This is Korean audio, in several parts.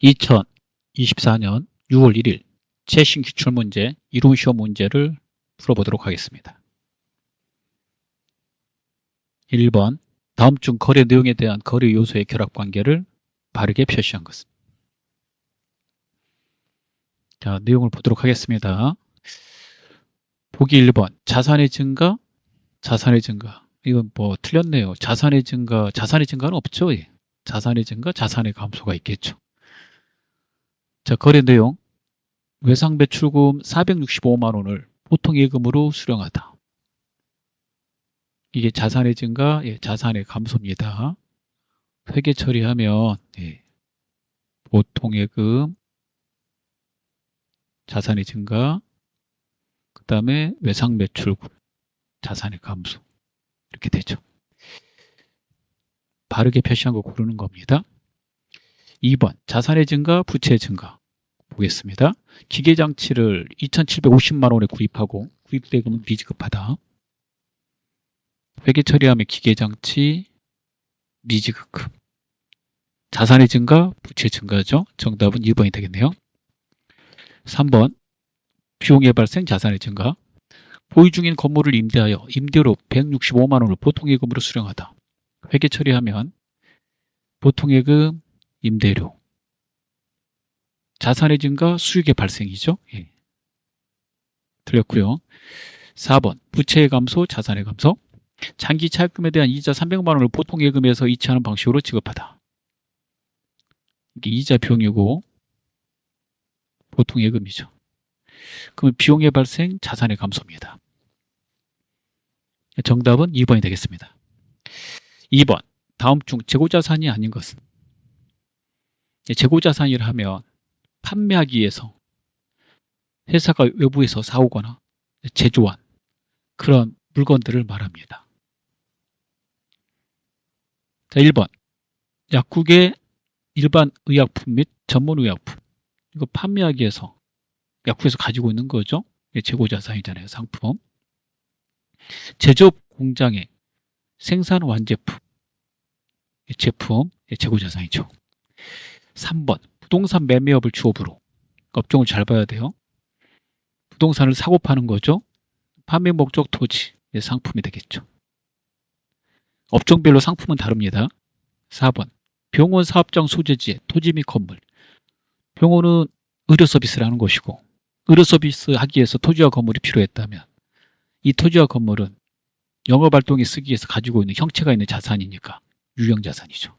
2024년 6월 1일 최신 기출문제 이론시험 문제를 풀어보도록 하겠습니다. 1번 다음 중 거래 내용에 대한 거래 요소의 결합관계를 바르게 표시한 것은. 자, 내용을 보도록 하겠습니다. 보기 1번 자산의 증가, 자산의 증가. 이건 뭐 틀렸네요. 자산의 증가는 없죠. 예. 자산의 증가, 자산의 감소가 있겠죠. 자, 거래 내용 외상 매출금 465만 원을 보통 예금으로 수령하다. 이게 자산의 증가, 예, 자산의 감소입니다. 회계 처리하면 예, 보통 예금, 자산의 증가, 그 다음에 외상 매출금, 자산의 감소 이렇게 되죠. 바르게 표시한 거 고르는 겁니다. 2번 자산의 증가, 부채의 증가 보겠습니다. 기계장치를 2,750만 원에 구입하고 구입대금은 미지급하다. 회계 처리하면 기계장치 미지급. 자산의 증가, 부채 증가죠. 정답은 2번이 되겠네요. 3번 비용의 발생, 자산의 증가. 보유 중인 건물을 임대하여 임대료 165만 원을 보통예금으로 수령하다. 회계 처리하면 보통예금, 임대료. 자산의 증가, 수익의 발생이죠. 예. 틀렸고요. 4번 부채의 감소, 자산의 감소. 장기 차입금에 대한 이자 300만 원을 보통예금에서 이체하는 방식으로 지급하다. 이게 이자 비용이고 보통예금이죠. 그러면 비용의 발생, 자산의 감소입니다. 정답은 2번이 되겠습니다. 2번 다음 중 재고자산이 아닌 것은. 재고자산이라 하면 판매하기 위해서 회사가 외부에서 사오거나 제조한 그런 물건들을 말합니다. 자, 1번 약국의 일반 의약품 및 전문 의약품. 이거 판매하기 위해서 약국에서 가지고 있는 거죠. 재고자산이잖아요. 상품. 제조업 공장의 생산 완제품, 제품, 재고자산이죠. 3번 부동산 매매업을 주업으로. 업종을 잘 봐야 돼요. 부동산을 사고 파는 거죠. 판매 목적 토지, 상품이 되겠죠. 업종별로 상품은 다릅니다. 4번 병원 사업장 소재지의 토지 및 건물. 병원은 의료 서비스를 하는 것이고 의료 서비스 하기 위해서 토지와 건물이 필요했다면 이 토지와 건물은 영업활동에 쓰기 위해서 가지고 있는 형체가 있는 자산이니까 유형자산이죠.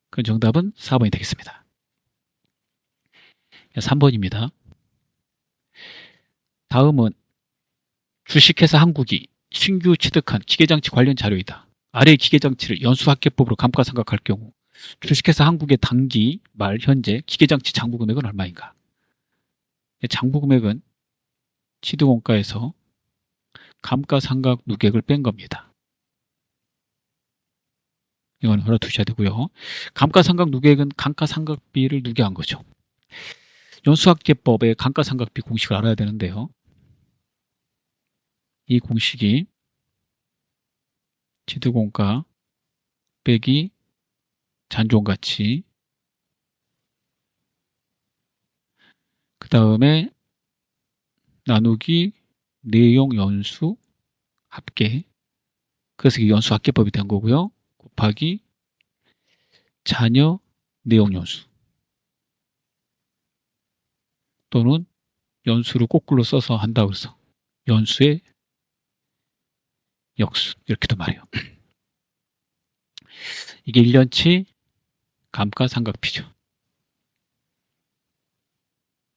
그 정답은 4번이 되겠습니다. 3번입니다. 다음은 주식회사 한국이 신규 취득한 기계장치 관련 자료이다. 아래의 기계장치를 연수합계법으로 감가상각할 경우 주식회사 한국의 당기 말 현재 기계장치 장부금액은 얼마인가? 장부금액은 취득원가에서 감가상각 누계액을 뺀 겁니다. 이건 알아두셔야 되고요. 감가상각 누계액은 감가상각비를 누계한 거죠. 연수합계법의 감가상각비 공식을 알아야 되는데요. 이 공식이 취득원가 빼기 잔존가치, 그 다음에 나누기 내용 연수 합계, 그래서 이게 연수 합계법이 된 거고요. 곱하기 잔여 내용 연수 또는 연수를 거꾸로 써서 한다고 해서 연수의 역수 이렇게도 말해요. 이게 1년치 감가상각비죠.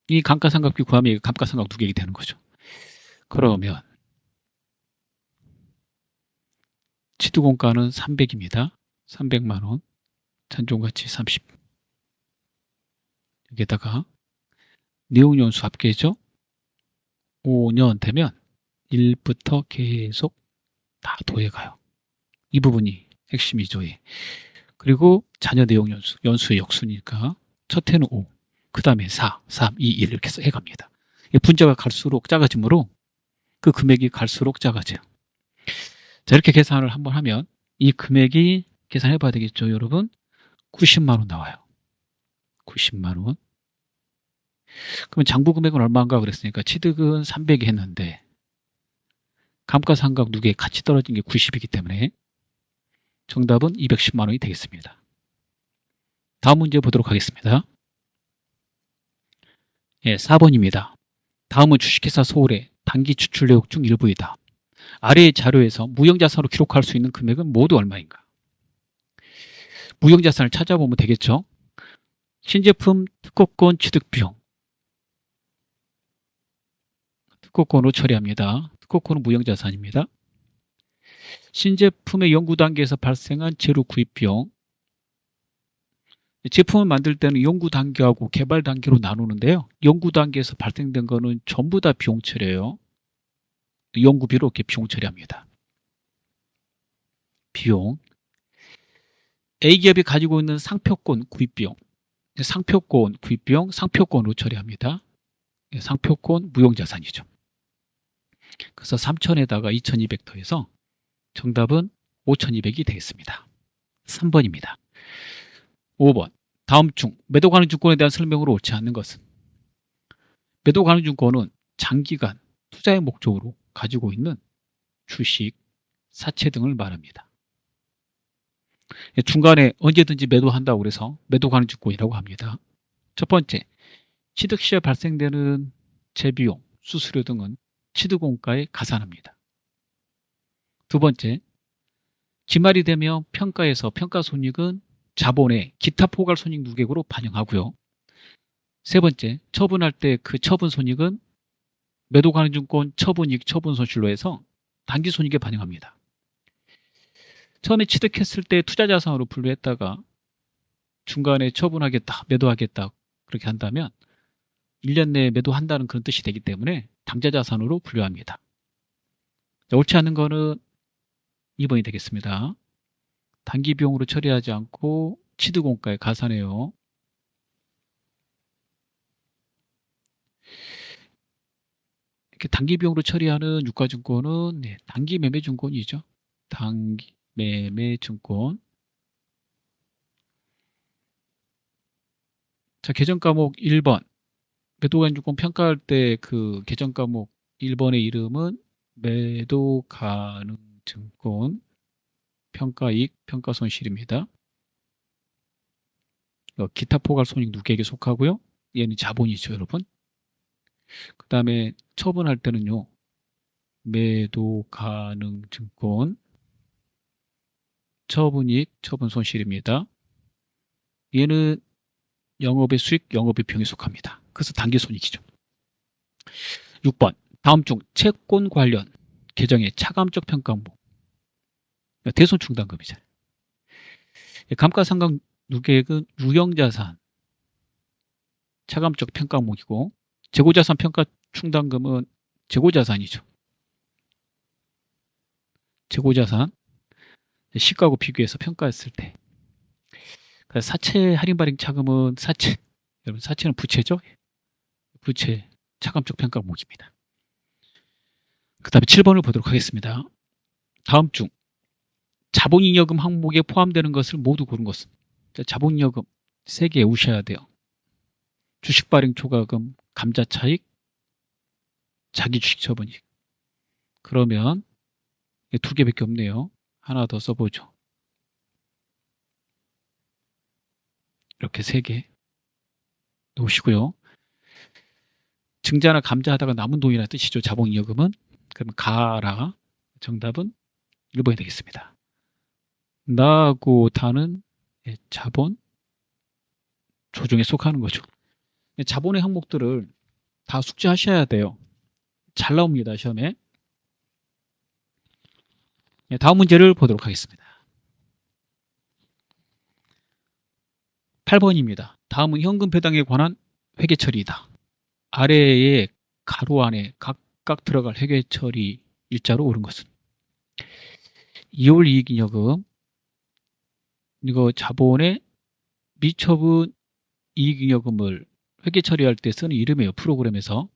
이 감가상각비 구하면 감가상각 누계액이 되는 거죠. 그러면 취득원가는 300입니다. 300만 원, 잔존가치 30. 여기에다가 내용연수 합계죠. 5년 되면 1부터 계속 다 더해가요. 이 부분이 핵심이죠. 예. 그리고 잔여 내용 연수, 연수의 역수니까 첫 해는 5, 그 다음에 4, 3, 2, 1 이렇게 해서 해갑니다. 분자가 갈수록 작아지므로 그 금액이 갈수록 작아져요. 자, 이렇게 계산을 한번 하면 이 금액이 계산해 봐야 되겠죠, 여러분? 90만 원 나와요. 90만 원. 그러면 장부 금액은 얼마인가 그랬으니까 취득은 300이 했는데 감가상각 누계 같이 떨어진 게 90이기 때문에 정답은 210만 원이 되겠습니다. 다음 문제 보도록 하겠습니다. 예, 4번입니다. 다음은 주식회사 서울의 단기 추출 내역 중 일부이다. 아래의 자료에서 무형자산으로 기록할 수 있는 금액은 모두 얼마인가? 무형자산을 찾아보면 되겠죠. 신제품 특허권 취득비용. 특허권으로 처리합니다. 특허권은 무형자산입니다. 신제품의 연구 단계에서 발생한 재료 구입 비용. 제품을 만들 때는 연구 단계하고 개발 단계로 나누는데요. 연구 단계에서 발생된 거는 전부 다 비용 처리예요. 연구비로 이렇게 비용 처리합니다. 비용. A기업이 가지고 있는 상표권 구입 비용. 상표권 구입 비용 상표권으로 처리합니다. 상표권 무형자산이죠. 그래서 3,000에다가 2,200 더해서 정답은 5,200이 되겠습니다. 3번입니다. 5번. 다음 중 매도 가능 증권에 대한 설명으로 옳지 않는 것은? 매도 가능 증권은 장기간 투자의 목적으로 가지고 있는 주식, 사채 등을 말합니다. 중간에 언제든지 매도한다고 그래서 매도 가능 증권이라고 합니다. 첫 번째, 취득 시에 발생되는 재비용, 수수료 등은 취득원가에 가산합니다. 두 번째, 기말이 되면 평가에서 평가손익은 자본의 기타 포괄 손익 누계액으로 반영하고요. 세 번째, 처분할 때 그 처분 손익은 매도 가능 증권 처분이익 처분 손실로 해서 단기 손익에 반영합니다. 처음에 취득했을 때 투자자산으로 분류했다가 중간에 처분하겠다, 매도하겠다 그렇게 한다면 1년 내에 매도한다는 그런 뜻이 되기 때문에 당좌자산으로 분류합니다. 자, 옳지 않은 거는 2번이 되겠습니다. 단기 비용으로 처리하지 않고 취득원가에 가산해요. 이렇게 단기 비용으로 처리하는 유가증권은 단기 매매증권이죠. 단기 매매증권. 자, 계정과목 1번. 매도가능증권 평가할 때 그 계정과목 1번의 이름은 매도가능증권 평가이익, 평가손실입니다. 기타 포괄 손익 누계액에 속하고요. 얘는 자본이죠, 여러분. 그 다음에 처분할 때는요. 매도가능증권 처분이익, 처분손실입니다. 얘는 영업의 수익, 영업의 비용에 속합니다. 그래서 단기손익이죠. 6번. 다음 중 채권 관련 계정의 차감적 평가 항목. 대손충당금이죠. 감가상각 누계액은 유형자산 차감적 평가 항목이고 재고자산 평가 충당금은 재고자산이죠. 재고자산 시가하고 비교해서 평가했을 때. 사채 할인 발행 차금은 사채. 여러분 사채는 부채죠. 부채 차감적 평가 항목입니다. 그 다음에 7번을 보도록 하겠습니다. 다음 중 자본잉여금 항목에 포함되는 것을 모두 고른 것은? 자본잉여금 3개 외우셔야 돼요. 주식 발행 초과금, 감자 차익, 자기 주식 처분이익. 그러면 2개밖에 없네요. 하나 더 써보죠. 이렇게 3개 놓으시고요. 증자나 감자 하다가 남은 돈이라는 뜻이죠. 자본잉여금은. 그러면 가라. 정답은 1번이 되겠습니다. 나하고 다는 자본 조정에 속하는 거죠. 자본의 항목들을 다 숙지하셔야 돼요. 잘 나옵니다, 시험에. 다음 문제를 보도록 하겠습니다. 8번입니다. 다음은 현금 배당에 관한 회계 처리이다. 아래의 가로 안에 각각 들어갈 회계 처리 일자로 옳은 것은? 2월 이익잉여금, 이거 자본의 미처분 이익잉여금을 회계 처리할 때 쓰는 이름이에요. 프로그램에서.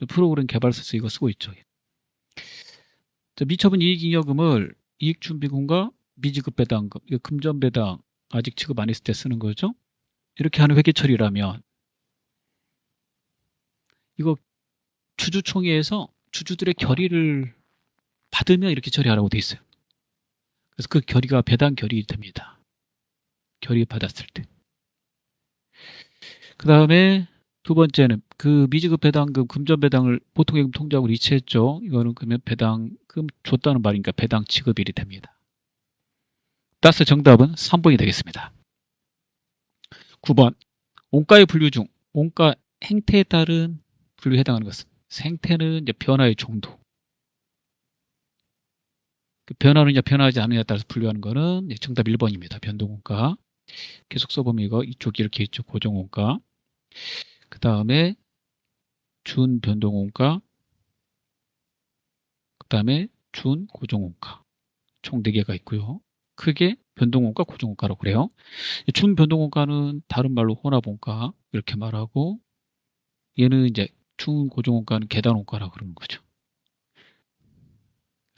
프로그램 개발서에서 이거 쓰고 있죠. 미처분 이익잉여금을 이익준비금과 미지급 배당금, 이거 금전배당 아직 지급 안 했을 때 쓰는 거죠. 이렇게 하는 회계 처리라면 이거 주주총회에서 주주들의 결의를 받으면 이렇게 처리하라고 돼 있어요. 그래서 그 결의가 배당 결의 됩니다. 결의 받았을 때. 그 다음에 두 번째는 그 미지급 배당금, 금전 배당을 보통예금 통장으로 이체했죠. 이거는 그러면 배당금 줬다는 말이니까 배당 지급일이 됩니다. 따라서 정답은 3번이 되겠습니다. 9번. 원가의 분류 중 원가 행태에 따른 분류에 해당하는 것은 행태는 이제 변화의 정도. 그 변화느냐 변화하지 않느냐에 따라서 분류하는 거는 정답 1번입니다. 변동원가. 계속 써보면 이거 이쪽 이렇게 있죠. 고정원가. 그 다음에 준변동원가. 그 다음에 준고정원가. 총 4개가 있고요. 크게 변동원가, 고정원가라고 그래요. 준변동원가는 다른 말로 혼합원가 이렇게 말하고 얘는 이제 준고정원가는 계단원가라고 그러는 거죠.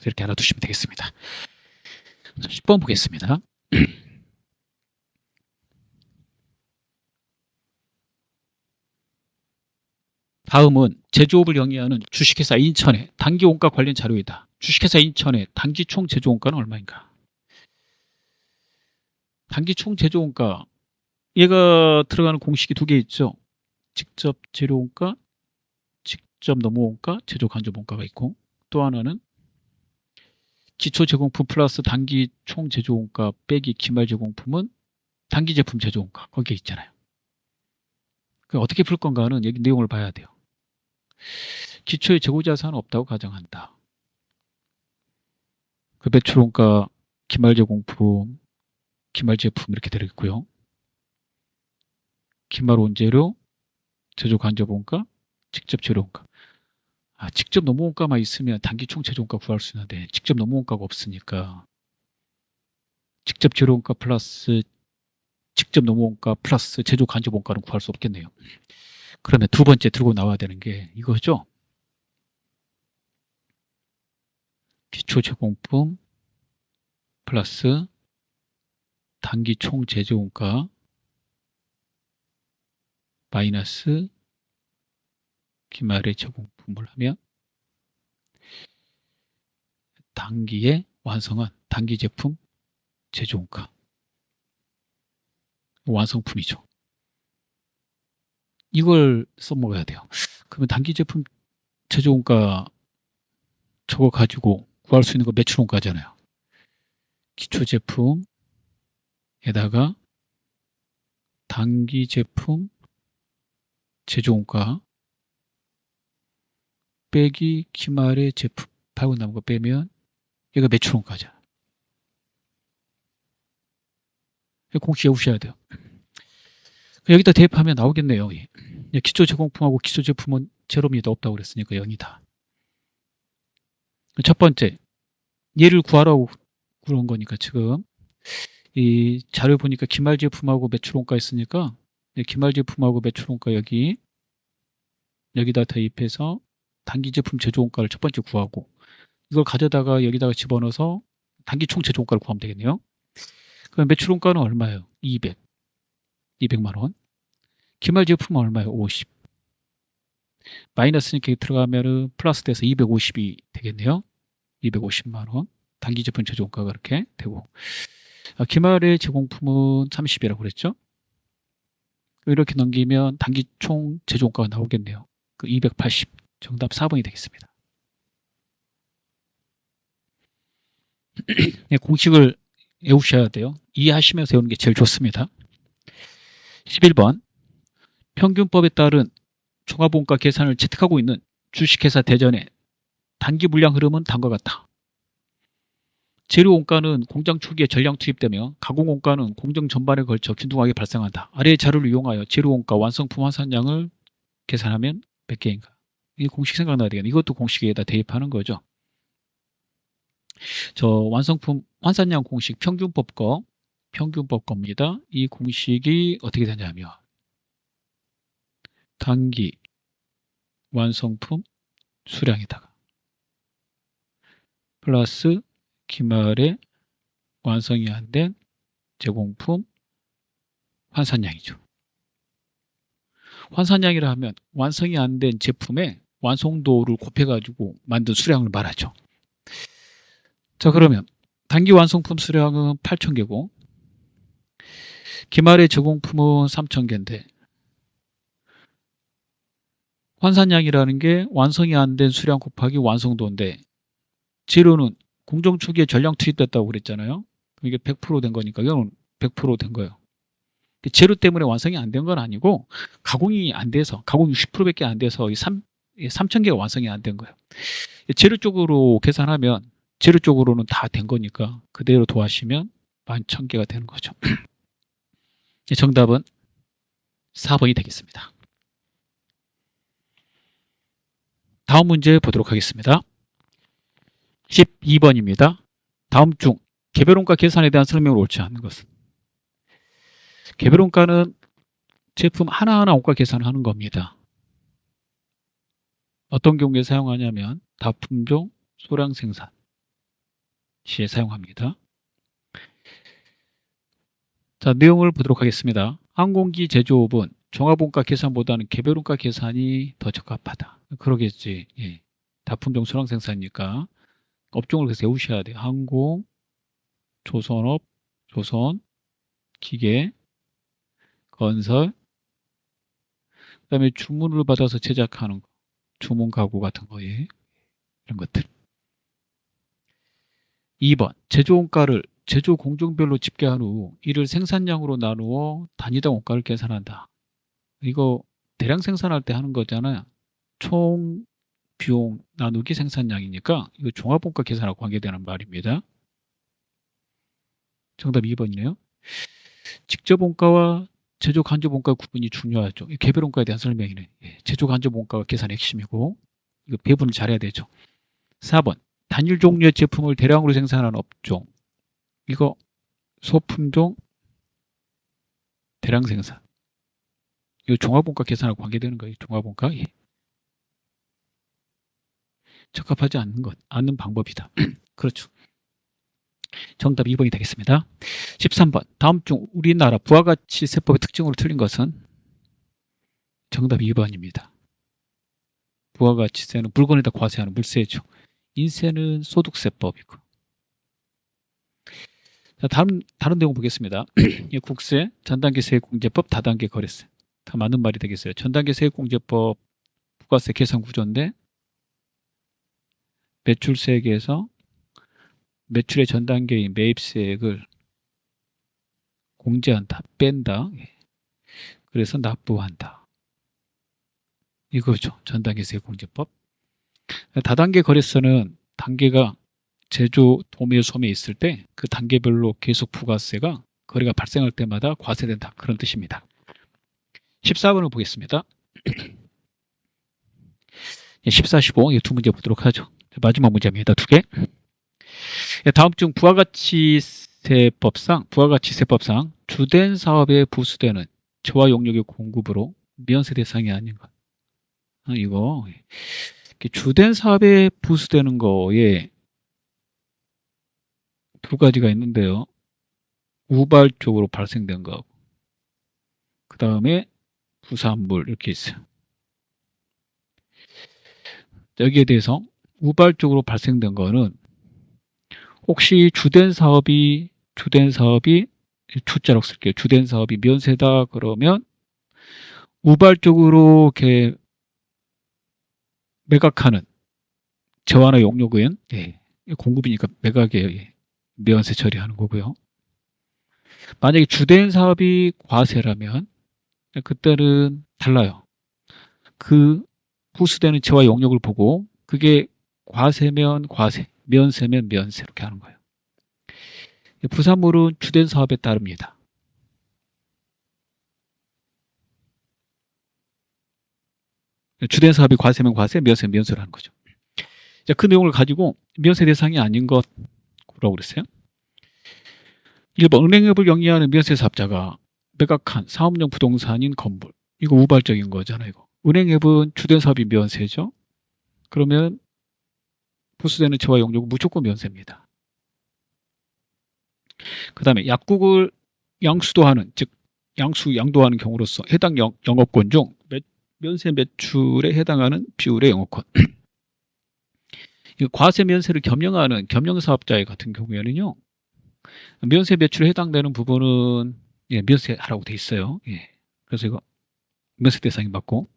이렇게 알아두시면 되겠습니다. 10번 보겠습니다. 다음은 제조업을 영위하는 주식회사 인천의 단기원가 관련 자료이다. 주식회사 인천의 단기 총 제조원가는 얼마인가? 단기 총 제조원가, 얘가 들어가는 공식이 2개 있죠. 직접 재료원가, 직접 노무원가, 제조 간접원가가 있고, 또 하나는 기초 제공품 플러스 단기 총 제조원가 빼기 기말 제공품은 단기 제품 제조원가, 거기에 있잖아요. 어떻게 풀 건가는 여기 내용을 봐야 돼요. 기초의 재고자산은 없다고 가정한다. 그 매출원가, 기말 제공품, 기말 제품 이렇게 들어있고요. 기말 원재료, 제조 간접원가, 직접 재료원가. 직접 노무원가만 있으면 단기 총 제조원가 구할 수 있는데 직접 노무원가가 없으니까 직접 재료원가 플러스 직접 노무원가 플러스 제조 간접원가는 구할 수 없겠네요. 그러면 두 번째 들고 나와야 되는 게 이거죠. 기초 제공품 플러스 단기 총 제조원가 마이너스 기말의 제공품을 하면 단기의 완성한 단기 제품 제조원가 완성품이죠. 이걸 써먹어야 돼요. 그러면 단기 제품 제조원가 저거 가지고 구할 수 있는 거 매출원가잖아요. 기초 제품에다가 단기 제품 제조원가 빼기 기말의 제품 팔고 남은 거 빼면 얘가 매출원가잖아. 공식 외우셔야 돼요. 여기다 대입하면 나오겠네요. 기초 제공품하고 기초 제품은 제로입니다. 없다고 그랬으니까 0이다. 첫 번째, 얘를 구하라고 그런 거니까 지금 이 자료 보니까 기말 제품하고 매출원가 있으니까 기말 제품하고 매출원가 여기다 대입해서 단기 제품 제조원가를 첫 번째 구하고 이걸 가져다가 여기다가 집어넣어서 단기 총 제조원가를 구하면 되겠네요. 그럼 매출원가는 얼마예요? 200만 원. 기말 제품은 얼마예요? 50. 마이너스니까 들어가면은 플러스 돼서 250이 되겠네요. 250만 원. 단기 제품 제조원가가 그렇게 되고 기말의 제공품은 30이라고 그랬죠. 이렇게 넘기면 단기 총 제조원가가 나오겠네요. 그 280. 정답 4번이 되겠습니다. 공식을 외우셔야 돼요. 이해하시면서 외우는 게 제일 좋습니다. 11번. 평균법에 따른 종합원가 계산을 채택하고 있는 주식회사 대전의 단기 물량 흐름은 다음과 같다. 재료원가는 공장 초기에 전량 투입되며 가공원가는 공정 전반에 걸쳐 균등하게 발생한다. 아래의 자료를 이용하여 재료원가 완성품 환산량을 계산하면 몇 개인가? 이 공식 생각나야 되겠네. 이것도 공식에다 대입하는 거죠. 저 완성품 환산량 공식 평균법 거입니다. 이 공식이 어떻게 되냐면 단기 완성품 수량에다가 플러스 기말에 완성이 안 된 제공품 환산량이죠. 환산량이라 하면 완성이 안 된 제품의 완성도를 곱해가지고 만든 수량을 말하죠. 자, 그러면 단기 완성품 수량은 8,000개고 기말의 제공품은 3,000개인데 환산량이라는 게 완성이 안 된 수량 곱하기 완성도인데 재료는 공정 초기에 전량 투입됐다고 그랬잖아요. 이게 100% 된 거니까 이거는 100% 된 거예요. 재료 때문에 완성이 안 된 건 아니고 가공이 안 돼서 가공 60%밖에 안 돼서 3,000개가 완성이 안 된 거예요. 재료 쪽으로 계산하면 재료 쪽으로는 다 된 거니까 그대로 더하시면 11,000개가 되는 거죠. 정답은 4번이 되겠습니다. 다음 문제 보도록 하겠습니다. 12번입니다. 다음 중 개별원가 계산에 대한 설명을 옳지 않은 것은? 개별원가는 제품 하나하나 원가 계산을 하는 겁니다. 어떤 경우에 사용하냐면 다품종 소량 생산 시에 사용합니다. 자, 내용을 보도록 하겠습니다. 항공기 제조업은 종합원가 계산보다는 개별원가 계산이 더 적합하다. 그러겠지. 예. 다품종 소량 생산이니까 업종을 그래서 외우셔야 돼요. 항공, 조선업, 조선, 기계, 건설, 그 다음에 주문을 받아서 제작하는 거, 주문 가구 같은 거, 예. 이런 것들. 2번, 제조원가를 제조 공정별로 집계한 후 이를 생산량으로 나누어 단위당 원가를 계산한다. 이거 대량 생산할 때 하는 거잖아요. 총 비용 나누기 생산량이니까 이거 종합원가 계산하고 관계되는 말입니다. 정답 2번이네요. 직접 원가와 제조 간접 원가 구분이 중요하죠. 개별 원가에 대한 설명이네. 제조 간접 원가가 계산의 핵심이고 이거 배분을 잘해야 되죠. 4번, 단일 종류의 제품을 대량으로 생산하는 업종. 이거 소품종 대량 생산. 이거 종합원가 계산하고 관계되는 거예요. 종합원가. 예. 적합하지 않는 방법이다. 그렇죠. 정답 2번이 되겠습니다. 13번, 다음 중 우리나라 부가가치세법의 특징으로 틀린 것은? 정답 2번입니다. 부가가치세는 물건에다 과세하는 물세죠. 인세는 소득세법이고. 자, 다른 내용 보겠습니다. 국세, 전단계 세액공제법, 다단계 거래세. 다 맞는 말이 되겠어요. 전단계 세액공제법 부가세 계산 구조인데 매출세액에서 매출의 전 단계인 매입세액을 공제한다, 뺀다. 그래서 납부한다. 이거죠. 전 단계 세액공제법. 다단계 거래세는 단계가 제조, 도매, 소매 있을 때 그 단계별로 계속 부가세가 거래가 발생할 때마다 과세된다. 그런 뜻입니다. 14번을 보겠습니다. 14, 15 이 두 문제 보도록 하죠. 마지막 문제입니다. 두 개. 다음 중 부가가치세법상 주된 사업에 부수되는 저하 용역의 공급으로 면세 대상이 아닌 것. 이거 주된 사업에 부수되는 거에 두 가지가 있는데요. 우발적으로 발생된 거하고 그 다음에 부산물 이렇게 있어요. 여기에 대해서 우발적으로 발생된 거는 혹시 주된 사업이 주자라고 쓸게요. 주된 사업이 면세다 그러면 우발적으로 이렇게 매각하는 저하나 용역은 공급이니까 매각에 면세 처리하는 거고요. 만약에 주된 사업이 과세라면 그때는 달라요. 그 부수되는 저하 용역을 보고 그게 과세면 과세, 면세면 면세 이렇게 하는 거예요. 부산물은 주된 사업에 따릅니다. 주된 사업이 과세면 과세, 면세면 면세로 하는 거죠. 자, 그 내용을 가지고 면세 대상이 아닌 것이라고 그랬어요. 1번, 은행업을 영위하는 면세 사업자가 매각한 사업용 부동산인 건물. 이거 우발적인 거잖아요. 이거. 은행업은 주된 사업이 면세죠. 그러면 부수되는 저하 용역은 무조건 면세입니다. 그 다음에 약국을 양수도하는, 즉 양도하는 경우로서 해당 영업권 중 면세 매출에 해당하는 비율의 영업권. 과세 면세를 겸용하는 겸용사업자 같은 경우에는요, 면세 매출에 해당되는 부분은 면세하라고 돼 있어요. 그래서 이거 면세 대상이 맞고.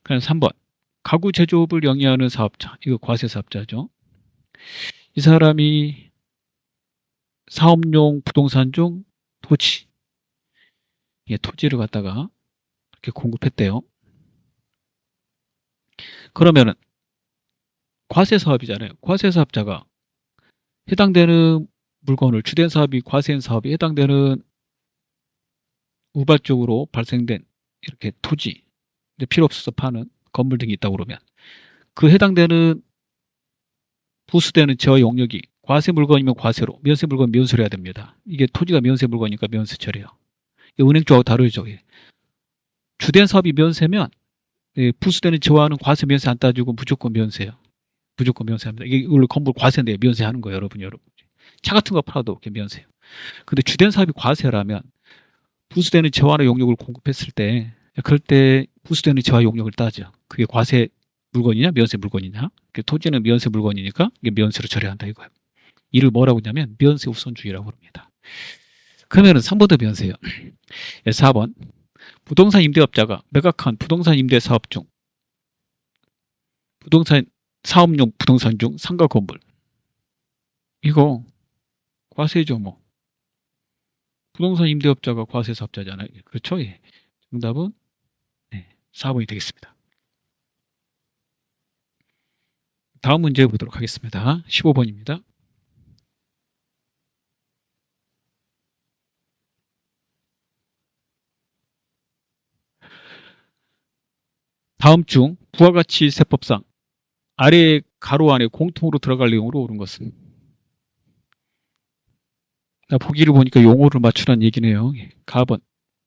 그다음 3번 가구 제조업을 영위하는 사업자, 이거 과세 사업자죠. 이 사람이 사업용 부동산 중 토지를 갖다가 이렇게 공급했대요. 그러면은 과세 사업이잖아요. 과세 사업자가 해당되는 물건을 주된 사업이 과세한 사업이 해당되는 우발적으로 발생된 이렇게 토지, 필요 없어서 파는 건물 등이 있다고 그러면 그 해당되는 부수되는 제어 용역이 과세 물건이면 과세로, 면세 물건 면세로 해야 됩니다. 이게 토지가 면세 물건이니까 면세 처리해요. 은행 쪽하고 다르죠. 주된 사업이 면세면 부수되는 제어하는 과세 면세 안 따지고 무조건 면세예요. 무조건 면세합니다. 이게 원래 건물 과세인데 면세하는 거예요, 여러분. 차 같은 거 팔아도 이렇게 면세예요. 근데 주된 사업이 과세라면 부수되는 재화나 용역을 공급했을 때 그럴 때 부수되는 재화 용역을 따져. 그게 과세 물건이냐 면세 물건이냐. 토지는 면세 물건이니까 이게 면세로 처리한다 이거예요. 이를 뭐라고 하냐면 면세 우선주의라고 합니다. 그러면은 3번도 면세예요. 4번 부동산 임대업자가 매각한 부동산 임대 사업 중 사업용 부동산 중 상가 건물, 이거 과세죠. 부동산 임대업자가 과세 사업자잖아요. 그렇죠? 정답은 4번이 되겠습니다. 다음 문제 보도록 하겠습니다. 15번입니다. 다음 중 부와 같이 세법상 아래 가로 안에 공통으로 들어갈 내용으로 옳은 것은? 보기를 보니까 용어를 맞추라는 얘기네요. 가번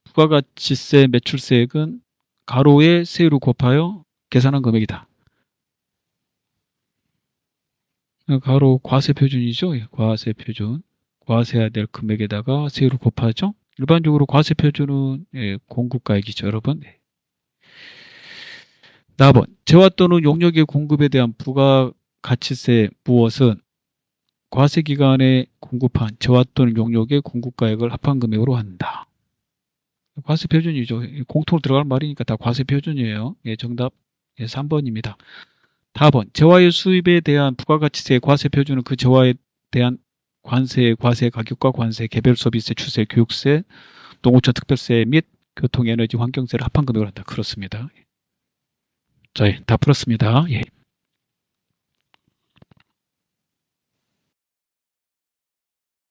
부가가치세 매출세액은 가로에 세로 곱하여 계산한 금액이다. 가로 과세 표준이죠. 과세 표준. 과세해야 될 금액에다가 세로 곱하죠. 일반적으로 과세 표준은 공급가액이죠, 여러분. 4번 재화 또는 용역의 공급에 대한 부가가치세 무엇은 과세 기간에 공급한 재화 또는 용역의 공급가액을 합한 금액으로 한다. 과세 표준이죠. 공통으로 들어갈 말이니까 다 과세 표준이에요. 정답 3번입니다. 4번 재화의 수입에 대한 부가가치세의 과세 표준은 그 재화에 대한 관세, 과세 가격과 관세, 개별 소비세, 추세, 교육세, 농어촌 특별세 및 교통, 에너지, 환경세를 합한 금액으로 한다. 그렇습니다. 자, 다 풀었습니다.